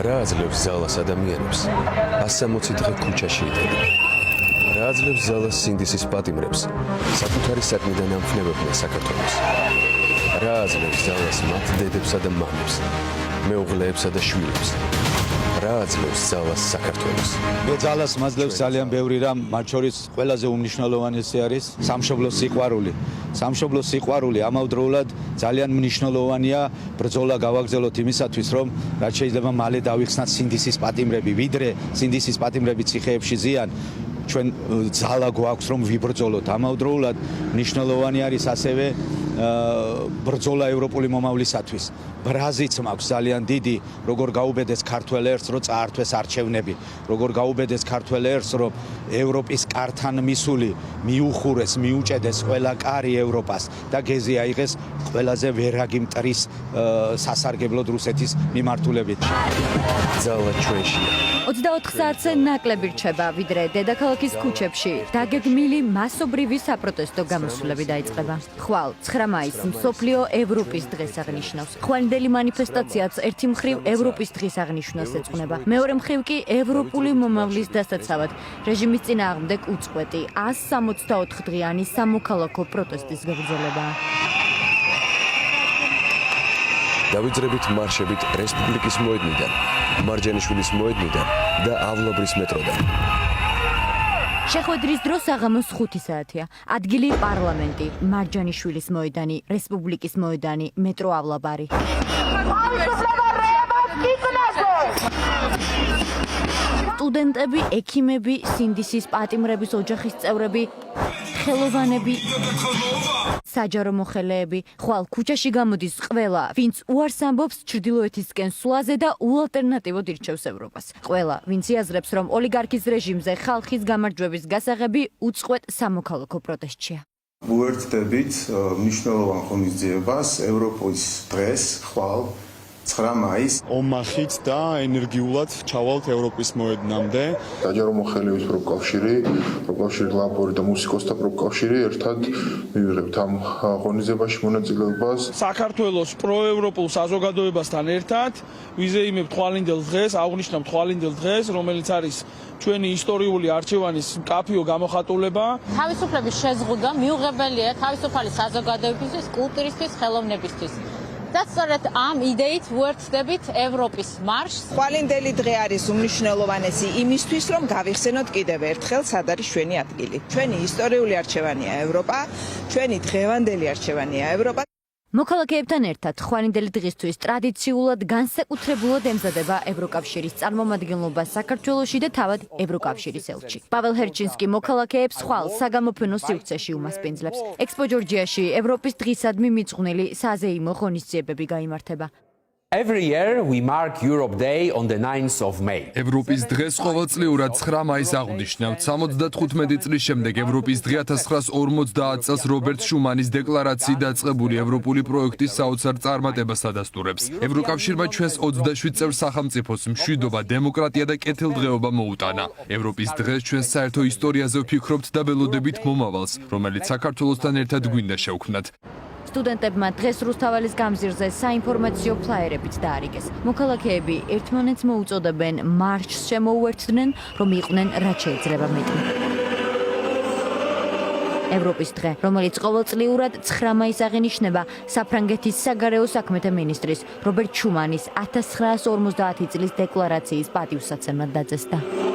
რა აძლევს ზალას ადამიანებს 160 დღე ქუჩაში იდგნენ. რა აძლევს ზალას სინდისის პატიმრებს საკუთარი საქმიდან ამხნევებდნენ საქართველოს. რა აძლევს ზალას მათ დედებსა და მამებს, მეუღლეებსა და შვილებს. რა აძლევს ზალას საქართველოს. მე ზალას მაძლევს ძალიან ბევრი რამ, მათ შორის ყველაზე უმნიშვნელოვანესი არის სამშობლოს სიყვარული. სამშობლოს სიყვარული ამავდროულად ძალიან მნიშვნელოვანია ბრძოლა გავაგრძელოთ იმისათვის, რომ რაც შეიძლება მალე დავიხსნათ სინდისის პატიმრები, ვიდრე სინდისის პატიმრები ციხეებში ზიან, ჩვენ ძალა გვაქვს რომ ვიბრძოლოთ. ამავდროულად მნიშვნელოვანი არის ასევე ბრძოლა ევროპული მომავლისათვის. ბრაზიც მაქვს ძალიან დიდი, როგორ გაუბედეს ქართველ ერს, რომ წაართვეს არჩევნები, როგორ გაუბედეს ქართველ ერს, რომ ევროპის კართან მისული მიუხურეს, მიუჭედეს ყველა კარი ევროპას და გეზი აიღეს ყველაზე ვერაგი მტრის სასარგებლოდ რუსეთის მიმართულებით. ზალა ჩვენშია. 24 საათზე ნაკლები რჩება, ვიდრე დედაქალაქის ქუჩებში დაგეგმილი მასობრივი საპროტესტო გამოსვლები დაიწყება. ხვალ 9 მაისს მსოფლიო ევროპის დღეს აღნიშნავს. ხვალინდელი მანიფესტაციაც ერთი მხრივ ევროპის დღის აღნიშვნას ეძღვნება. მეორე მხრივ კი ევროპული მომავლის დასაცავად რეჟიმის წინააღმდეგ უწყვეტი 164 დღიანი სამოქალაქო პროტესტის გაგრძელებაა. დავიძრებით მარშებით რესპუბლიკის მოედნიდან, მარჯანიშვილის მოედნიდან და ავლაბრის მეტროდან. შეხვედრის დრო საღამოს 5 საათია. ადგილი პარლამენტი, მარჯანიშვილის მოედანი, რესპუბლიკის მოედანი, მეტრო ავლაბარი. სტუდენტები, ექიმები, სინდისის პატიმრების ოჯახის წევრები, ხელოვანები, საჯარო მოხელეები, ხვალ ქუჩაში გამოდის ყველა, ვინც უარს ამბობს ჩრდილოეთისკენ სვლაზე და უალტერნატივოდ ირჩევს ევროპას. ყველა, ვინც იაზრებს, რომ ოლიგარქის რეჟიმზე ხალხის გამარჯვების გასაღები უწყვეტ სამოქალაქო პროტესტშია. უერთდებით მნიშვნელოვან ღონისძიებას ევროპის დღეს ხვალ 9 მაისს ომახით და ენერგიულად ჩავალთ ევროპის მოედნამდე. საჯარო მოხელეების პროფკავშირი, ლაბორი და მუსიკოსთა პროფკავშირი ერთად მივიღებთ ამ ღონისძიებაში მონაწილეობას. საქართველოს პროევროპულ საზოგადოებასთან ერთად ვიზეიმებთ ხვალინდელ დღეს, აღვნიშნავთ ხვალინდელ დღეს, რომელიც არის ჩვენი ისტორიული არჩევანის მკაფიო გამოხატულება. თავისუფლების შეზღუდვა მიუღებელია თავისუფალი საზოგადოებისთვის, კულტურისთვის, ხელოვნებისთვის. და სწორედ ამ იდეით ვუერთდებით ევროპის მარშს. ხვალინდელი დღე არის უმნიშვნელოვანესი იმისთვის, რომ გავიხსენოთ კიდევ ერთხელ, სად არის ჩვენი ადგილი. ჩვენი ისტორიული არჩევანია ევროპა, ჩვენი დღევანდელი არჩევანია ევროპა. მოქალაქეებთან ერთად ხვალინდელი დღისთვის ტრადიციულად განსაკუთრებულად ემზადება ევროკავშირის წარმომადგენლობა საქართველოში და თავად ევროკავშირის ელჩი. პაվել ჰერჩინსკი მოქალაქეებს ხვალ საგამოფენო სივრცეში უმასპინძლებს. ექსპო ჯორჯიაში ევროპის დღისადმი მიძღვნილი საზეიმო ღონისძიებები გაიმართება. Every year we mark Europe Day on the 9th of May. ევროპის დღეს ყოველწლიურად 9 მაისს აღნიშნავთ. 75 წლის შემდეგ ევროპის დღე 1950 წელს რობერტ შუმანის დეკლარაციით დაწყებული ევროპული პროექტის საოცარ წარმატებას ადასტურებს. ევროკავშირმა ჩვენს 27 წევრ სახელმწიფოს მშვიდობა, დემოკრატია და კეთილდღეობა მოუტანა. ევროპის დღეს ჩვენ საერთო ისტორიაზე ვფიქრობთ და ველოდებით მომავალს, რომელიც საქართველოსთან ერთად გვინდა შევქმნათ. სტუდენტებმა დღეს რუსთაველის გამზირზე საინფორმაციო ფლაიერებით დაარიგეს. მოქალაქეები ერთმანეთს მოუწოდებენ მარშს შემოუერთდნენ, რომ იყვნენ რაც შეიძლება მეტი. ევროპის დღე, რომელიც ყოველწლიურად 9 მაისს აღინიშნება, საფრანგეთის საგარეო საქმეთა მინისტრის რობერტ შუმანის 1950 წლის დეკლარაციის პატივსაცემად დაწესდა.